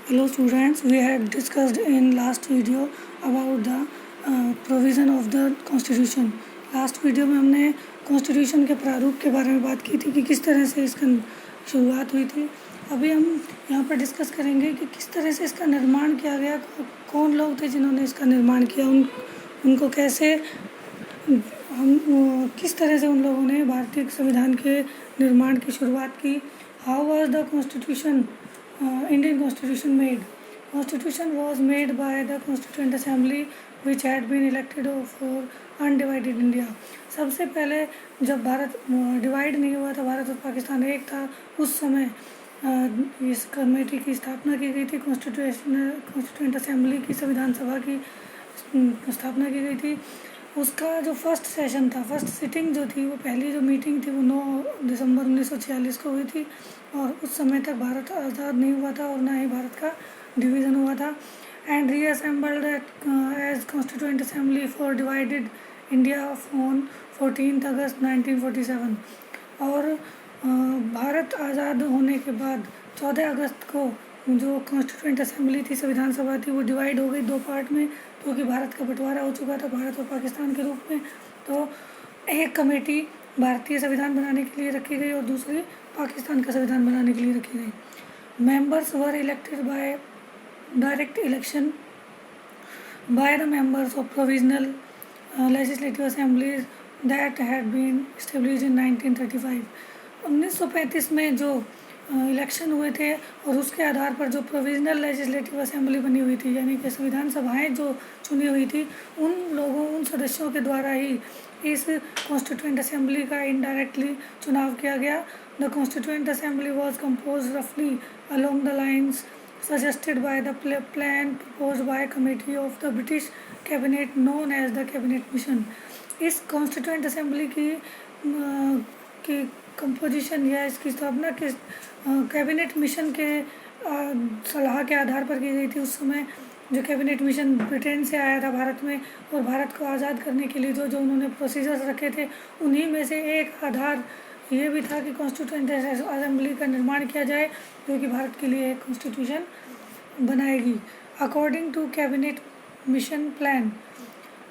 Hello students, we had discussed in last video about the provision of the constitution. Last video में हमने constitution के प्रारूप के बारे में बात की थी कि किस तरह से इसका शुरुआत हुई थी। अभी हम यहाँ पर डिस्कस करेंगे कि किस तरह से इसका निर्माण किया गया, कौन लोग थे जिन्होंने इसका निर्माण किया, उनको कैसे किस तरह से उन लोगों ने भारतीय संविधान के निर्माण की शुरुआत की। How was the constitution Indian Constitution made? Constitution was made by the Constituent Assembly which had been elected for undivided India. सबसे पहले जब भारत डिवाइड नहीं हुआ था, भारत और पाकिस्तान एक था, उस समय इस कमेटी की स्थापना की गई थी। कॉन्स्टिट्यूएंट असेंबली की, संविधान सभा की स्थापना की गई थी। उसका जो फर्स्ट सेशन था, फर्स्ट सिटिंग जो थी, वो पहली जो मीटिंग थी वो 9 दिसंबर 1946 को हुई थी। और उस समय तक भारत आज़ाद नहीं हुआ था और ना ही भारत का डिवीज़न हुआ था। And reassembled as constituent assembly for divided India on 14 August 1947। और भारत आज़ाद होने के बाद 14 अगस्त को जो कॉन्स्टिट्यूएंट असेंबली थी, संविधान सभा थी, वो डिवाइड हो गई दो पार्ट में, क्योंकि भारत का बंटवारा हो चुका था भारत और पाकिस्तान के रूप में। तो एक कमेटी भारतीय संविधान बनाने के लिए रखी गई और दूसरी पाकिस्तान का संविधान बनाने के लिए रखी गई। Members were elected by direct election by the members of provisional legislative assemblies that had been established in 1935। 1935 में जो इलेक्शन हुए थे और उसके आधार पर जो प्रोविजनल लेजिस्लेटिव असेंबली बनी हुई थी, यानी कि संविधान सभाएं जो चुनी हुई थी, उन सदस्यों के द्वारा ही इस कॉन्स्टिट्यूएंट असेंबली का इनडायरेक्टली चुनाव किया गया। The constituent assembly was compose रफली along the lines suggested by the plan proposed by a committee of the British cabinet known as the cabinet mission। इस कॉन्स्टिट्यूएंट असेंबली की कंपोजिशन या इसकी स्थापना के कैबिनेट मिशन के सलाह के आधार पर की गई थी। उस समय जो कैबिनेट मिशन ब्रिटेन से आया था भारत में, और भारत को आज़ाद करने के लिए जो उन्होंने प्रोसीजर्स रखे थे, उन्हीं में से एक आधार ये भी था कि कॉन्स्टिट्यूएंट असेंबली का निर्माण किया जाए, जो कि भारत के लिए एक कॉन्स्टिट्यूशन बनाएगी according to Cabinet Mission Plan.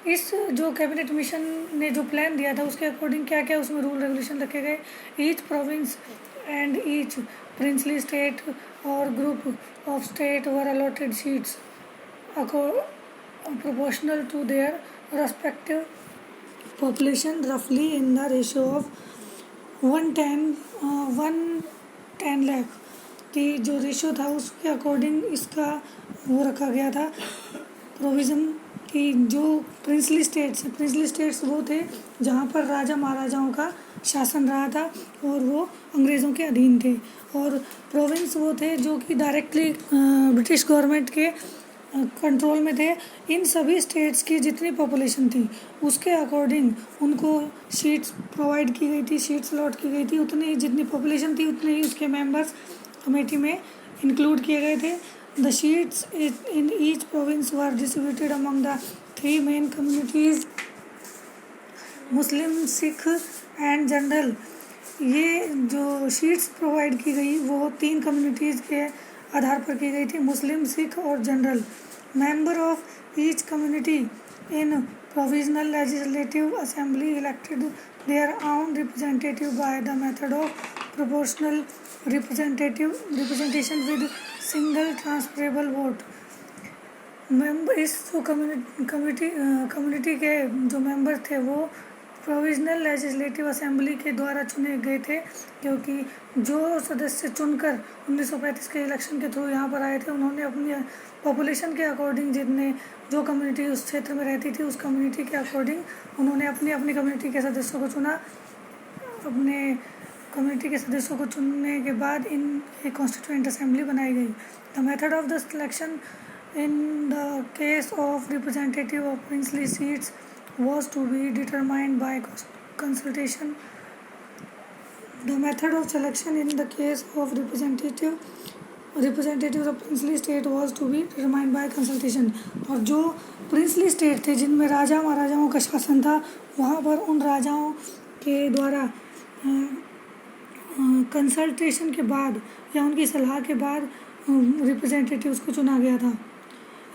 इस जो कैबिनेट मिशन ने जो प्लान दिया था उसके अकॉर्डिंग क्या क्या उसमें रूल रेगुलेशन रखे गए। Each province and each princely state और group of state were allotted seats proportional to their respective population roughly in the ratio of 110 lakh की जो रेशो था उसके अकॉर्डिंग इसका वो रखा गया था प्रोविज़न की। जो प्रिंसली स्टेट्स वो थे जहाँ पर राजा महाराजाओं का शासन रहा था और वो अंग्रेज़ों के अधीन थे, और प्रोविंस वो थे जो कि डायरेक्टली ब्रिटिश गवर्नमेंट के कंट्रोल में थे। इन सभी स्टेट्स की जितनी पॉपुलेशन थी उसके अकॉर्डिंग उनको सीट्स प्रोवाइड की गई थी, सीट्स अलॉट की गई थी। उतनी ही जितनी पॉपुलेशन थी उतने ही उसके मेंबर्स कमेटी में इंक्लूड किए गए थे। The seats in each province were distributed among the 3 main communities, Muslim, Sikh and general. ये जो सीट्स प्रोवाइड की गई वो 3 कम्युनिटीज़ के आधार पर की गई थी, मुस्लिम, सिख और general. Member of each community in provisional legislative assembly elected their own representative by the method of proportional representation with single transferable vote. Member इस जो कम्युनिटी के जो मेंबर थे वो प्रोविजनल लेजिस्लेटिव असेंबली के द्वारा चुने गए थे, क्योंकि जो सदस्य चुनकर 1935 के इलेक्शन के थ्रू यहाँ पर आए थे, उन्होंने अपनी पॉपुलेशन के अकॉर्डिंग जो कम्युनिटी उस क्षेत्र में रहती थी उस कम्युनिटी के अकॉर्डिंग उन्होंने अपनी कम्युनिटी के सदस्यों को चुना। अपने कम्युनिटी के सदस्यों को चुनने के बाद एक कॉन्स्टिट्यूएंट असेंबली बनाई गई। The method of the selection in the case of representative of princely seats was to be determined by consultation. The method of selection in the case of representatives of princely state was to be determined by consultation। और जो princely state थे जिनमें राजा महाराजाओं का शासन था, वहाँ पर उन राजाओं के द्वारा कंसल्टेशन के बाद या उनकी सलाह के बाद रिप्रेजेंटेटिव्स को चुना गया था।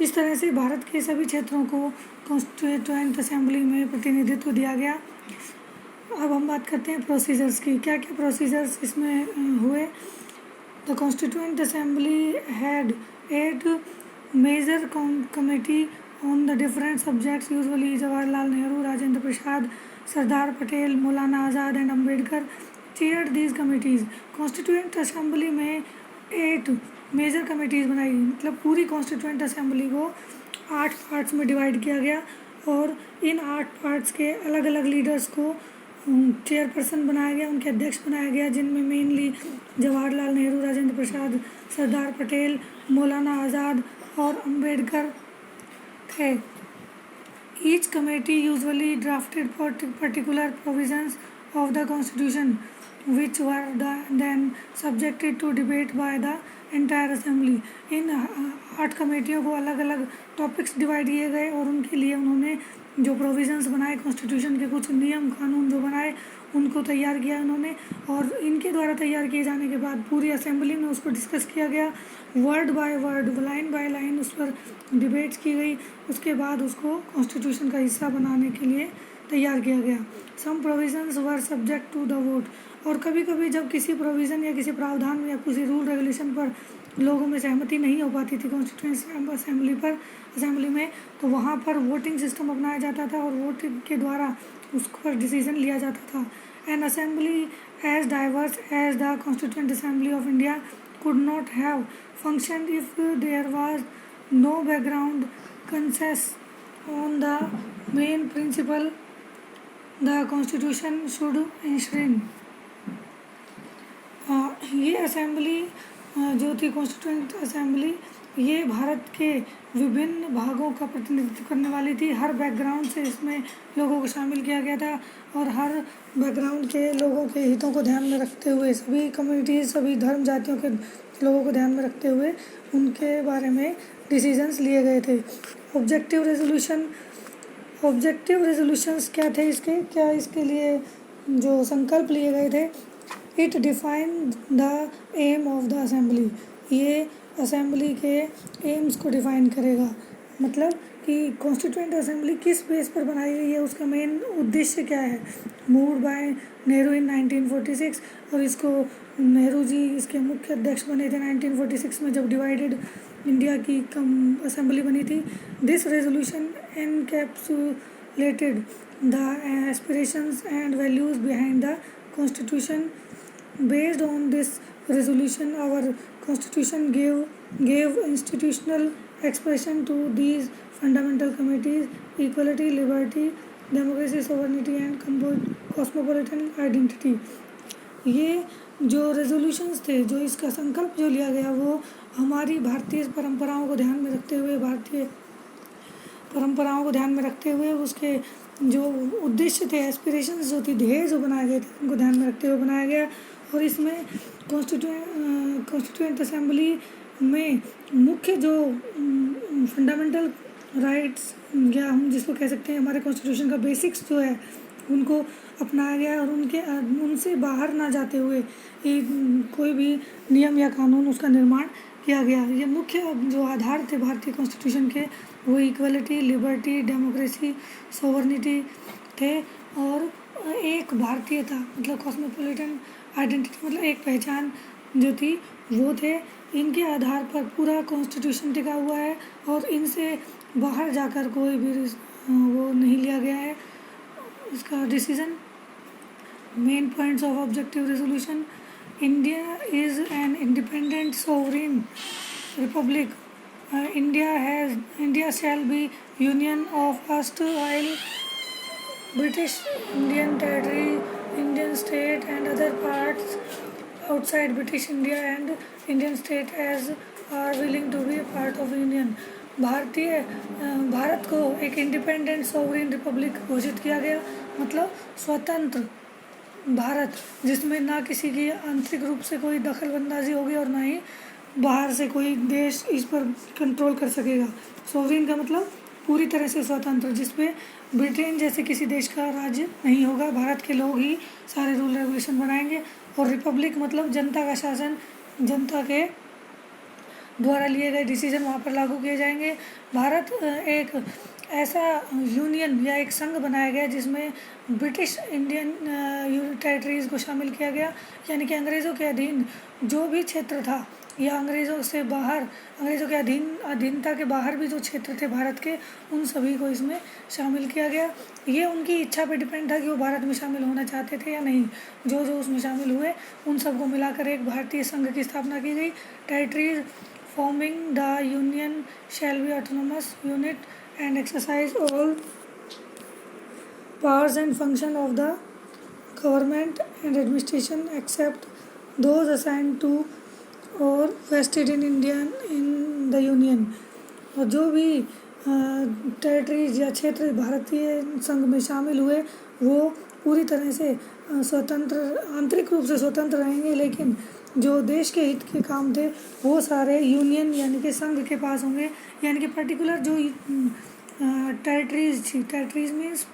इस तरह से भारत के सभी क्षेत्रों को कॉन्स्टिट्यूएंट असेंबली में प्रतिनिधित्व दिया गया। अब हम बात करते हैं प्रोसीजर्स की, क्या क्या प्रोसीजर्स इसमें हुए। The constituent assembly had 8 major committee on the different subjects, usually Jawaharlal Nehru, Rajendra Prasad, Sardar Patel, Maulana Azad and Ambedkar chaired these committees. Constituent assembly में 8 मेजर कमेटीज़ बनाई, मतलब पूरी कॉन्स्टिट्यूएंट असेंबली को 8 पार्ट्स में डिवाइड किया गया और इन 8 पार्ट्स के अलग अलग लीडर्स को चेयरपर्सन बनाया गया, उनके अध्यक्ष बनाया गया, जिनमें मेनली जवाहरलाल नेहरू, राजेंद्र प्रसाद, सरदार पटेल, मौलाना आज़ाद और अम्बेडकर थे। Each committee usually drafted particular provisions of the constitution which were then subjected to debate by the entire assembly। इन 8 कमेटियों को अलग अलग टॉपिक्स डिवाइड किए गए और उनके लिए उन्होंने जो प्रोविजंस बनाए, कॉन्स्टिट्यूशन के कुछ नियम कानून जो बनाए उनको तैयार किया उन्होंने, और इनके द्वारा तैयार किए जाने के बाद पूरी असेंबली में उसको डिस्कस किया गया, word by word, line by line उस पर डिबेट्स की गई। उसके बाद उसको कॉन्स्टिट्यूशन का हिस्सा बनाने के लिए तैयार किया गया। Some provisions were subject to the vote, और कभी कभी जब किसी प्रोविज़न या किसी प्रावधान या किसी रूल रेगुलेशन पर लोगों में सहमति नहीं हो पाती थी कॉन्स्टिट्यूएंट असेंबली में, तो वहाँ पर वोटिंग सिस्टम अपनाया जाता था और वोटिंग के द्वारा उस पर डिसीजन लिया जाता था। An assembly as diverse as the constituent Assembly of India could not have function if there was no background consensus on the main principle the constitution should ensure. ये असेंबली जो थी कॉन्स्टिट्यूएंट असेंबली, ये भारत के विभिन्न भागों का प्रतिनिधित्व करने वाली थी। हर बैकग्राउंड से इसमें लोगों को शामिल किया गया था और हर बैकग्राउंड के लोगों के हितों को ध्यान में रखते हुए, सभी कम्युनिटीज़, सभी धर्म जातियों के लोगों को ध्यान में रखते हुए उनके बारे में डिसीजंस लिए गए थे। ऑब्जेक्टिव रेजोल्यूशंस क्या थे इसके, क्या इसके लिए जो संकल्प लिए गए थे। It define the aim of the assembly, ये असेंबली के एम्स को डिफाइन करेगा, मतलब कि कॉन्स्टिट्यूएंट असेंबली किस बेस पर बनाई गई है, उसका मेन उद्देश्य क्या है। मूव्ड बाय नेहरू इन 1946, और इसको नेहरू जी इसके मुख्य अध्यक्ष बने थे 1946 में, जब डिवाइडेड इंडिया की असेंबली बनी थी। This resolution encapsulated the aspirations and values behind the constitution. Based on this resolution, our constitution gave institutional expression to these fundamental committees: equality, liberty, democracy, sovereignty and cosmopolitan identity। ये जो resolutions थे, जो इसका संकल्प जो लिया गया, वो हमारी भारतीय परंपराओं को ध्यान में रखते हुए उसके जो उद्देश्य थे, एस्पिरेशंस जो थी, ध्येय जो बनाए गए थे, उनको ध्यान में रखते हुए बनाया गया। और इसमें कॉन्स्टिट्यूएंट असेंबली में मुख्य जो फंडामेंटल राइट्स, या हम जिसको कह सकते हैं हमारे कॉन्स्टिट्यूशन का बेसिक्स जो है, उनको अपनाया गया और उनसे बाहर ना जाते हुए कोई भी नियम या कानून उसका निर्माण किया गया। ये मुख्य जो आधार थे भारतीय कॉन्स्टिट्यूशन के, वो इक्वलिटी, लिबर्टी, डेमोक्रेसी, सोवर्निटी थे, और एक भारतीयता, मतलब कॉस्मोपॉलिटन आइडेंटिटी, मतलब एक पहचान जो थी वो थे। इनके आधार पर पूरा कॉन्स्टिट्यूशन टिका हुआ है और इनसे बाहर जाकर कोई भी वो नहीं लिया गया है इसका decision. Main points of objective resolution: India is an independent sovereign Republic. India shall be union of erstwhile British Indian territory, Indian state and other parts outside British India and Indian state as are willing to be a part of union। Bharat को एक independent sovereign Republic घोषित किया गया, मतलब स्वतंत्र भारत, जिसमें ना किसी की आंतरिक रूप से कोई दखलअंदाजी होगी और ना ही बाहर से कोई देश इस पर कंट्रोल कर सकेगा। सोवरेन का मतलब पूरी तरह से स्वतंत्र, जिसमें ब्रिटेन जैसे किसी देश का राज्य नहीं होगा, भारत के लोग ही सारे रूल रेगुलेशन बनाएंगे। और रिपब्लिक मतलब जनता का शासन, जनता के द्वारा लिए गए डिसीजन वहाँ पर लागू किए जाएंगे। भारत एक ऐसा यूनियन या एक संघ बनाया गया जिसमें ब्रिटिश इंडियन टेरिटरीज़ को शामिल किया गया, यानी कि अंग्रेज़ों के अधीन जो भी क्षेत्र था या अंग्रेज़ों से बाहर, अंग्रेज़ों के अधीनता के बाहर भी जो क्षेत्र थे भारत के, उन सभी को इसमें शामिल किया गया। ये उनकी इच्छा पे डिपेंड था कि वो भारत में शामिल होना चाहते थे या नहीं। जो जो उसमें शामिल हुए उन सबको मिलाकर एक भारतीय संघ की स्थापना की गई। Territories forming the union shall be autonomous unit and exercise all powers and function of the government and administration except those assigned to or vested in Indian in the Union। और जो भी टेरिटरीज या क्षेत्र भारतीय संघ में शामिल हुए वो पूरी तरह से स्वतंत्र, आंतरिक रूप से स्वतंत्र रहेंगे, लेकिन जो देश के हित के काम थे वो सारे यूनियन यानी कि संघ के पास होंगे। यानी कि पर्टिकुलर जो टेरिटरीज थी, टेरिटरीज मीन्स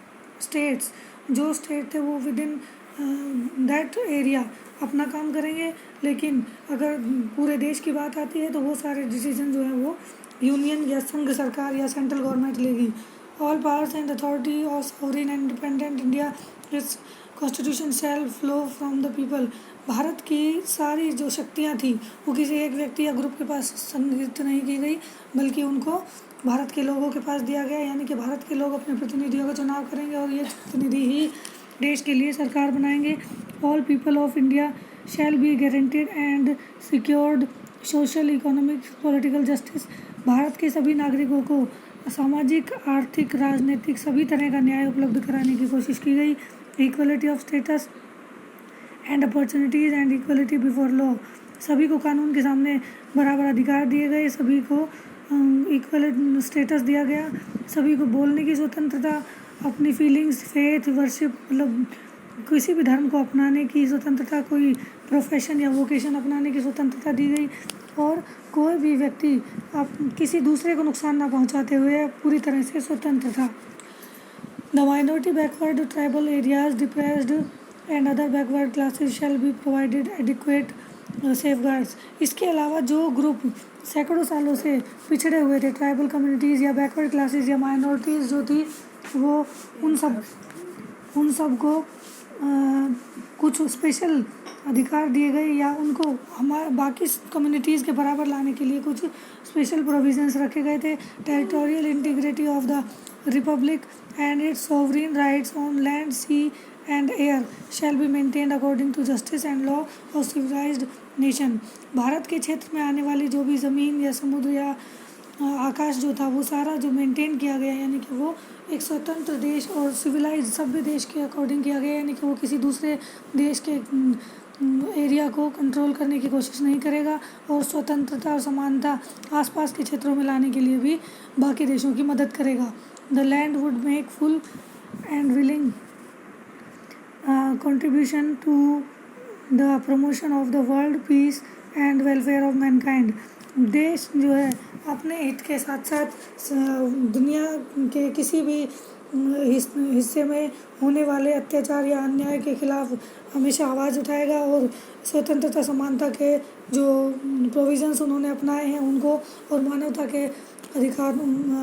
स्टेट्स, जो स्टेट थे वो विद इन दैट एरिया अपना काम करेंगे, लेकिन अगर पूरे देश की बात आती है तो वो सारे डिसीजन जो है वो यूनियन या संघ सरकार या सेंट्रल गवर्नमेंट लेगी। All powers and authority of sovereign and independent India its constitution shall flow from the people. भारत की सारी जो शक्तियाँ थी वो किसी एक व्यक्ति या ग्रुप के पास संग्रहित नहीं की गई, बल्कि उनको भारत के लोगों के पास दिया गया। यानी कि भारत के लोग अपने प्रतिनिधियों का चुनाव करेंगे और ये प्रतिनिधि ही देश के लिए सरकार बनाएंगे। All people of India shall be guaranteed and secured social, economic, political justice. Bharat के सभी नागरिकों को सामाजिक, आर्थिक, राजनीतिक सभी तरह का न्याय उपलब्ध कराने की कोशिश की गई। Equality of status and opportunities and equality before law. सभी को कानून के सामने बराबर अधिकार दिए गए, सभी को इक्वल स्टेटस दिया गया, सभी को बोलने की स्वतंत्रता, अपनी फीलिंग्स, फेथ, वर्शिप मतलब किसी भी धर्म को अपनाने की स्वतंत्रता, कोई प्रोफेशन या वोकेशन अपनाने की स्वतंत्रता दी गई, और कोई भी व्यक्ति आप किसी दूसरे को नुकसान ना पहुंचाते हुए पूरी तरह से स्वतंत्र था। The minority, backward, tribal areas, depressed and other backward classes shall be provided adequate safeguards. इसके अलावा जो ग्रुप सैकड़ों सालों से पिछड़े हुए थे, ट्राइबल कम्युनिटीज़ या बैकवर्ड क्लासेस या माइनॉरिटीज़ जो थी, वो उन सब को कुछ स्पेशल अधिकार दिए गए या उनको हमारे बाकी कम्युनिटीज़ के बराबर लाने के लिए कुछ स्पेशल प्रोविजंस रखे गए थे। Territorial integrity of the republic and its sovereign rights on land, sea and air shall be maintained according to justice and law of civilized nation. भारत के क्षेत्र में आने वाली जो भी ज़मीन या समुद्र या आकाश जो था वो सारा जो मेंटेन किया गया, यानी कि वो एक स्वतंत्र देश और सिविलाइज सभ्य देश के अकॉर्डिंग किया गया, यानी कि वो किसी दूसरे देश के एरिया को कंट्रोल करने की कोशिश नहीं करेगा, और स्वतंत्रता और समानता आसपास के क्षेत्रों में लाने के लिए भी बाकी देशों की मदद करेगा। The land would make full and willing contribution to the promotion of the world peace and welfare of mankind। देश जो है अपने हित के साथ साथ दुनिया के किसी भी हिस्से में होने वाले अत्याचार या अन्याय के खिलाफ हमेशा आवाज़ उठाएगा, और स्वतंत्रता, समानता के जो प्रोविज़न्स उन्होंने अपनाए हैं उनको, और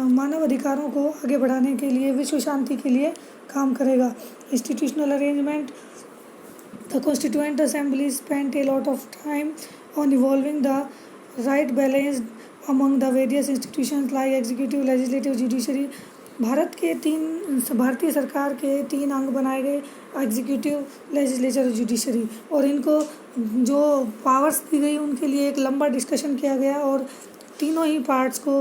मानव अधिकारों को आगे बढ़ाने के लिए, विश्व शांति के लिए काम करेगा। Institutional arrangement, the constituent assembly spent a lot of time on evolving the right balance among the various institutions like executive, legislative, judiciary. भारतीय सरकार के 3 अंग बनाए गए, एग्जीक्यूटिव, लेजिस्लेचर और जुडिशरी, और इनको जो पावर्स दी गई उनके लिए एक लंबा डिस्कशन किया गया और तीनों ही पार्ट्स को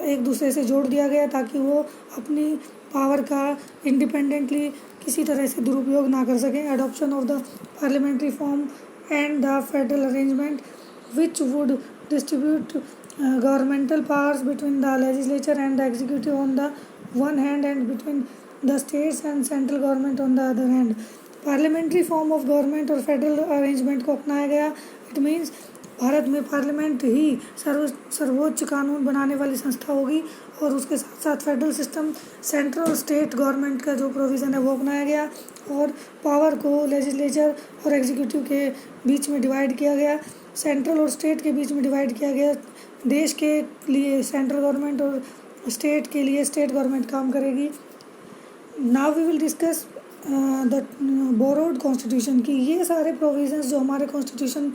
एक दूसरे से जोड़ दिया गया ताकि वो अपनी पावर का इंडिपेंडेंटली किसी तरह से दुरुपयोग ना कर सकें। Adoption of the parliamentary form and the federal arrangement which would distribute governmental powers between the legislature and the executive on the one hand and between the states and central government on the other hand। Parliamentary form of government और federal arrangement को अपनाया गया। It means Bharat में parliament ही सर्वोच्च कानून बनाने वाली संस्था होगी, और उसके साथ साथ फेडरल सिस्टम, सेंट्रल और स्टेट गवर्नमेंट का जो प्रोविज़न है वो अपनाया गया, और पावर को लेजिस्लेचर और एग्जीक्यूटिव के बीच में डिवाइड किया गया, सेंट्रल और स्टेट के बीच में डिवाइड किया गया। देश के लिए सेंट्रल गवर्नमेंट और स्टेट के लिए स्टेट गवर्नमेंट काम करेगी। Now we will discuss the borrowed constitution की ये सारे प्रोविजंस जो हमारे कॉन्स्टिट्यूशन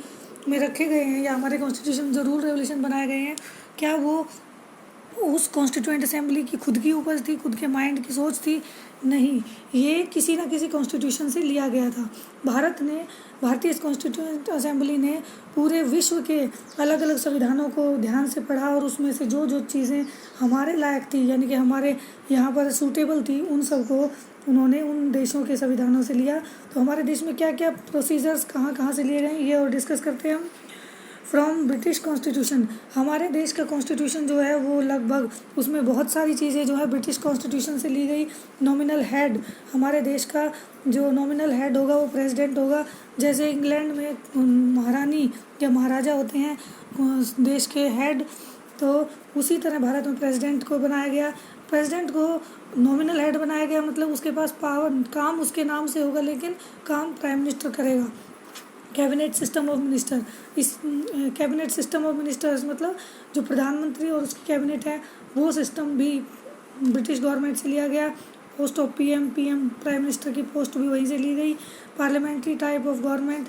में रखे गए हैं या हमारे कॉन्स्टिट्यूशन जो रूल रेगुलेशन बनाए गए हैं, क्या वो उस कॉन्स्टिट्यूएंट असेंबली की खुद की उपज थी, खुद के माइंड की सोच थी? नहीं, ये किसी ना किसी कॉन्स्टिट्यूशन से लिया गया था। भारतीय कॉन्स्टिट्यूएंट असेंबली ने पूरे विश्व के अलग अलग संविधानों को ध्यान से पढ़ा और उसमें से जो जो चीज़ें हमारे लायक थी, यानी कि हमारे यहाँ पर सूटेबल थी, उन सब को उन्होंने उन देशों के संविधानों से लिया। तो हमारे देश में क्या क्या प्रोसीजर्स कहाँ कहाँ से लिए गए ये और डिस्कस करते हैं हम। फ्रॉम ब्रिटिश कॉन्स्टिट्यूशन, हमारे देश का कॉन्स्टिट्यूशन जो है वो लगभग उसमें बहुत सारी चीज़ें जो है ब्रिटिश कॉन्स्टिट्यूशन से ली गई। नॉमिनल हेड, हमारे देश का जो नॉमिनल हेड होगा वो प्रेसिडेंट होगा। जैसे इंग्लैंड में महारानी या महाराजा होते हैं देश के हेड, तो उसी तरह भारत में प्रेसिडेंट को बनाया गया। प्रेसिडेंट को नॉमिनल हेड बनाया गया, मतलब उसके पास पावर, काम उसके नाम से होगा लेकिन काम प्राइम मिनिस्टर करेगा। कैबिनेट सिस्टम ऑफ मिनिस्टर, इस कैबिनेट सिस्टम ऑफ मिनिस्टर्स मतलब जो प्रधानमंत्री और उसकी कैबिनेट है वो सिस्टम भी ब्रिटिश गवर्नमेंट से लिया गया। Post of PM prime minister की पोस्ट भी वहीं से ली गई। Parliamentary type of government,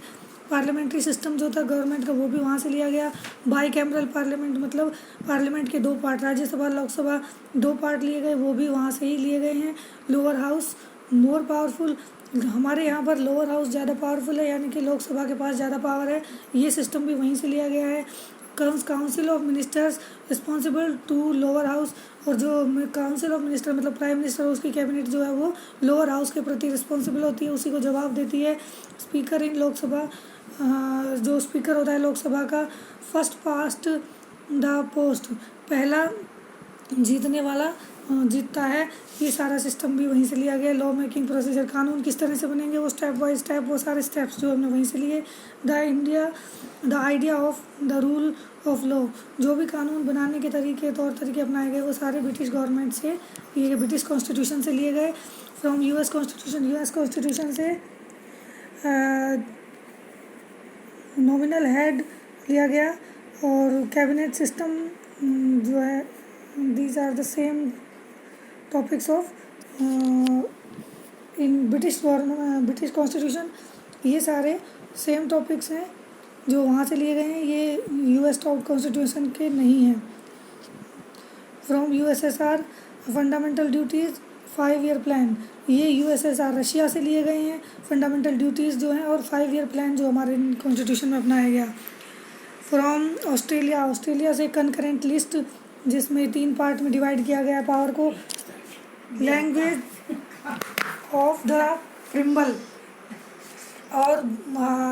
parliamentary system जो था गवर्नमेंट का वो भी वहाँ से लिया गया। बाई कैमरल पार्लियामेंट मतलब पार्लियामेंट के 2 पार्ट, राज्यसभा लोकसभा 2 पार्ट लिए गए, वो भी वहाँ से ही लिए गए हैं। लोअर हाउस मोर पावरफुल, हमारे यहाँ पर लोअर हाउस ज़्यादा पावरफुल है, यानी कि लोकसभा के पास ज़्यादा पावर है, ये सिस्टम भी वहीं से लिया गया है। Council of ministers responsible to lower house, और जो काउंसिल ऑफ मिनिस्टर मतलब प्राइम मिनिस्टर उसकी कैबिनेट जो है वो लोअर हाउस के प्रति रिस्पॉन्सिबल होती है, उसी को जवाब देती है। स्पीकर इन लोकसभा, जो स्पीकर होता है लोकसभा का, फर्स्ट पास्ट द पोस्ट, पहला जीतने वाला जीतता है। ये सारा सिस्टम भी वहीं से लिया गया। लॉ मेकिंग प्रोसीजर, कानून किस तरह से बनेंगे वो स्टेप बाय स्टेप, वो सारे स्टेप्स जो हमने वहीं से लिए। The idea of the rule of law, जो भी कानून बनाने के तरीके तौर तरीके अपनाए गए वो सारे ब्रिटिश गवर्नमेंट से, ये ब्रिटिश कॉन्स्टिट्यूशन से लिए गए। फ्रॉम यूएस कॉन्स्टिट्यूशन से नॉमिनल हेड लिया गया और कैबिनेट सिस्टम जो है, these are the same topics of in British constitution, ये सारे सेम टॉपिक्स हैं जो वहाँ से लिए गए हैं, ये यूएस कॉन्स्टिट्यूशन के नहीं हैं। From USSR fundamental duties 5 year plan, ये यूएसएसआर रशिया से लिए गए हैं फंडामेंटल ड्यूटीज़ जो हैं, और 5 ईयर प्लान जो हमारे कॉन्स्टिट्यूशन में अपनाया गया। फ्रॉम ऑस्ट्रेलिया से कंकरेंट लिस्ट, जिसमें 3 पार्ट में डिवाइड किया गया पावर को। लैंग्वेज ऑफ द प्रिम्बल, और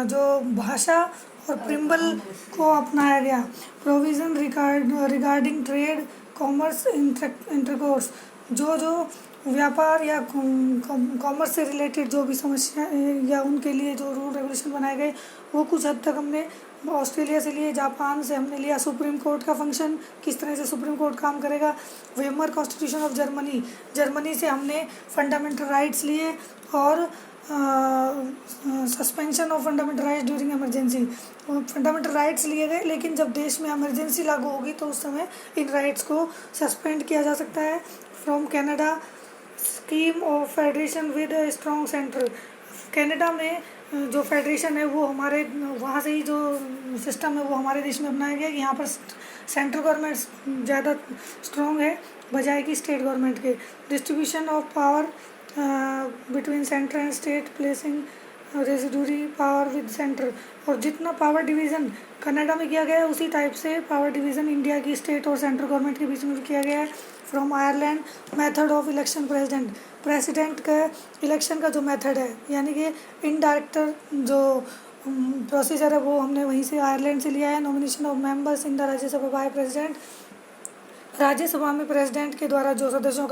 जो भाषा और प्रिम्बल को अपनाया गया। Provision regarding trade commerce intercourse, जो व्यापार या कॉमर्स से रिलेटेड जो भी समस्या या उनके लिए जो रूल रेगुलेशन बनाए गए वो कुछ हद तक हमने ऑस्ट्रेलिया से लिए। जापान से हमने लिया सुप्रीम कोर्ट का फंक्शन, किस तरह से सुप्रीम कोर्ट काम करेगा। वेमर कॉन्स्टिट्यूशन ऑफ जर्मनी से हमने फंडामेंटल राइट्स लिए, और suspension of fundamental rights during emergency, fundamental rights लिए गए, लेकिन जब देश में इमरजेंसी लागू होगी तो उस समय इन राइट्स को सस्पेंड किया जा सकता है। From Canada, scheme of federation with a strong centre, Canada में जो फेडरेशन है वो हमारे वहाँ से ही जो सिस्टम है वो हमारे देश में अपनाया गया। यहाँ पर सेंट्रल गवर्नमेंट ज़्यादा स्ट्रॉन्ग है बजाय कि स्टेट गवर्नमेंट के। Distribution of power between centre and state, placing residuary power with centre, और जितना पावर डिवीज़न कनाडा में किया गया है उसी टाइप से पावर डिवीज़न इंडिया की स्टेट और सेंट्रल गवर्नमेंट के बीच में भी किया गया है। From Ireland, method of election president का इलेक्शन का जो मेथड है, यानी कि इनडायरेक्ट जो प्रोसीजर है वो हमने वहीं से आयरलैंड से लिया है। Nomination of members in the Rajya Sabha by president, Rajya Sabha में प्रेसिडेंट के द्वारा जो सदस्यों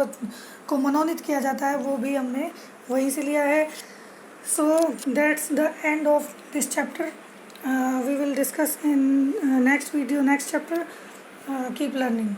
को मनोनीत किया जाता है वो भी हमने वहीं से लिया है। So that's the end of this chapter. We will discuss in next video, next chapter. Keep learning.